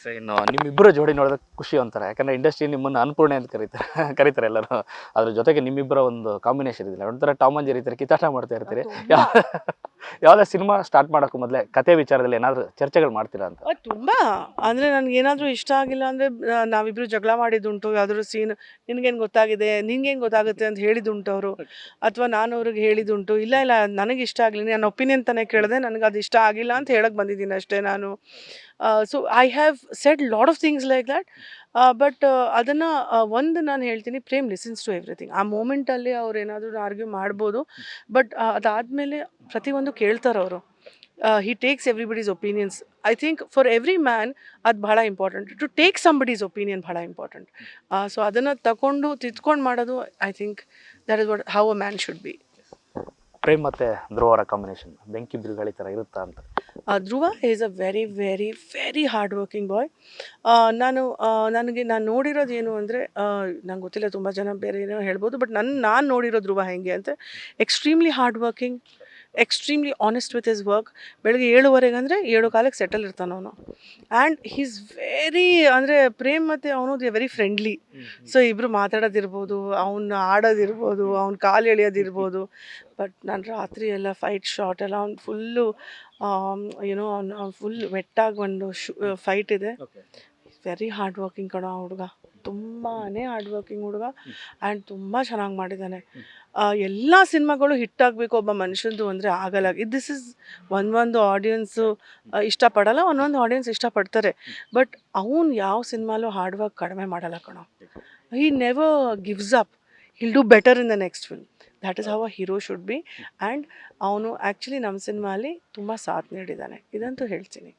So ಇನ್ನು ನಿಮ್ಮಿಬ್ಬರು ಜೋಡಿ ನೋಡೋದಕ್ಕೆ ಖುಷಿ ಒಂಥರ, ಯಾಕಂದರೆ ಇಂಡಸ್ಟ್ರಿ ನಿಮ್ಮನ್ನು ಅನ್ನಪೂರ್ಣೆ ಅಂತ ಕರೀತಾರೆ ಎಲ್ಲರೂ. ಅದ್ರ ಜೊತೆಗೆ ನಿಮ್ಮಿಬ್ಬರ ಒಂದು ಕಾಂಬಿನೇಷನ್ ಇದಿಲ್ಲ, ಒಂಥರ ಟಾಮ್ ಅಂಡ್ ಜೆರಿ ಥರ ಕಿತ್ತಾಟ ಮಾಡ್ತಾ ಇರ್ತೀರಿ. ಯಾವುದೇ ಸಿನಿಮಾ ಸ್ಟಾರ್ಟ್ ಮಾಡೋಕ್ಕೂ ಮೊದಲೇ ಕತೆ ವಿಚಾರದಲ್ಲಿ ಏನಾದರೂ ಚರ್ಚೆಗಳು ಮಾಡ್ತೀರಾ ಅಂತ? ತುಂಬ ಅಂದರೆ ನನಗೇನಾದರೂ ಇಷ್ಟ ಆಗಿಲ್ಲ ಅಂದರೆ ನಾವಿಬ್ಬರು ಜಗಳ ಮಾಡಿದ್ದುಂಟು. ಯಾವ್ದಾದ್ರು ಸೀನ್ ನಿನಗೇನು ಗೊತ್ತಾಗಿದೆ, ನಿಂಗೇನು ಗೊತ್ತಾಗುತ್ತೆ ಅಂತ ಹೇಳಿದ್ದುಂಟು ಅವರು, ಅಥವಾ ನಾನು ಅವ್ರಿಗೆ ಹೇಳಿದ್ದುಂಟು. ಇಲ್ಲ ಇಲ್ಲ ನನಗೆ ಇಷ್ಟ ಆಗಲಿ, ನನ್ನ ಒಪಿನಿಯನ್ ತಾನೇ ಕೇಳಿದೆ, ನನಗೆ ಅದು ಇಷ್ಟ ಆಗಿಲ್ಲ ಅಂತ ಹೇಳಕ್ಕೆ ಬಂದಿದ್ದೀನಿ ಅಷ್ಟೇ ನಾನು. So I have said lot of things like that. But ಅದನ್ನು ಒಂದು ನಾನು ಹೇಳ್ತೀನಿ, ಪ್ರೇಮ್ ಲಿಸನ್ಸ್ ಟು ಎವ್ರಿಥಿಂಗ್. ಆ ಮೂಮೆಂಟಲ್ಲಿ ಅವ್ರು ಏನಾದರೂ ಆರ್ಗ್ಯೂ ಮಾಡ್ಬೋದು, ಬಟ್ ಅದಾದಮೇಲೆ ಪ್ರತಿಯೊಂದು ಕೇಳ್ತಾರೆ ಅವರು. he takes everybody's opinions. I think for every man ಅದು ಬಹಳ important, to take somebody's opinion ಬಹಳ ಇಂಪಾರ್ಟೆಂಟ್. ಸೊ ಅದನ್ನು ತಗೊಂಡು ತಿದ್ಕೊಂಡು ಮಾಡೋದು, I think that is what how a man should be. Prem ಮತ್ತು ಧ್ರುವರ ಕಾಂಬಿನೇಷನ್ ಬೆಂಕಿ ಬಿರುಗಾಳಿ ಥರ ಇರುತ್ತಾ ಅಂತ? Dhruva is a very very very hard working boy. ನಾನು ನೋಡಿರೋದು ಏನು ಅಂದರೆ, ನಂಗೆ ಗೊತ್ತಿಲ್ಲ, ತುಂಬ ಜನ ಬೇರೆ ಏನೋ ಹೇಳ್ಬೋದು, ಬಟ್ ನಾನು ನೋಡಿರೋ ಧ್ರುವ ಹೆಂಗೆ ಅಂತ, extremely hard working, extremely honest with his work. ಬೆಳಗ್ಗೆ 7:15 ಅಂದರೆ 7:15 ಸೆಟಲ್ ಇರ್ತಾನೆ ಅವನು. ಆ್ಯಂಡ್ ಹೀಸ್ ವೆರಿ, ಅಂದರೆ ಪ್ರೇಮ್ ಮತ್ತು ಅವನು ದೇ ವೆರಿ ಫ್ರೆಂಡ್ಲಿ. ಸೊ ಇಬ್ಬರು ಮಾತಾಡೋದಿರ್ಬೋದು, ಅವ್ನು ಆಡೋದಿರ್ಬೋದು, ಅವ್ನು ಕಾಲು ಎಳೆಯೋದಿರ್ಬೋದು. ಬಟ್ ನಾನು ರಾತ್ರಿ ಎಲ್ಲ ಫೈಟ್ ಶಾಟ್ ಎಲ್ಲ ಅವ್ನು ಫುಲ್ಲು ಏನೋ ಅವ್ನು ಫುಲ್ ವೆಟ್ಟಾಗಿ ಒಂದು ಫೈಟ್ ಇದೆ. ವೆರಿ ಹಾರ್ಡ್ ವರ್ಕಿಂಗ್ ಕಣೋ ಆ ಹುಡುಗ, ತುಂಬಾ ಹಾರ್ಡ್ ವರ್ಕಿಂಗ್ ಹುಡುಗ. ಆ್ಯಂಡ್ ತುಂಬ ಚೆನ್ನಾಗಿ ಮಾಡಿದ್ದಾನೆ. ಎಲ್ಲ ಸಿನಿಮಾಗಳು ಹಿಟ್ಟಾಗಬೇಕು ಒಬ್ಬ ಮನುಷ್ಯಂದು ಅಂದರೆ ಆಗಲ್ಲ. ದಿಸ್ ಇಸ್ ಒಂದೊಂದು ಆಡಿಯನ್ಸು ಇಷ್ಟಪಡಲ್ಲ, ಒಂದೊಂದು ಆಡಿಯನ್ಸ್ ಇಷ್ಟಪಡ್ತಾರೆ. ಬಟ್ ಅವ್ನು ಯಾವ ಸಿನಿಮಾಲೂ ಹಾರ್ಡ್ ವರ್ಕ್ ಕಡಿಮೆ ಮಾಡಲ್ಲ ಕಣೋ. He never gives up, hill do better in the next film. That is how a hero should be. And ಅವನು ಆ್ಯಕ್ಚುಲಿ ನಮ್ಮ ಸಿನಿಮಾಲಿ ತುಂಬ ಸಾಥ್ ನೀಡಿದ್ದಾನೆ, ಇದಂತೂ ಹೇಳ್ತೀನಿ.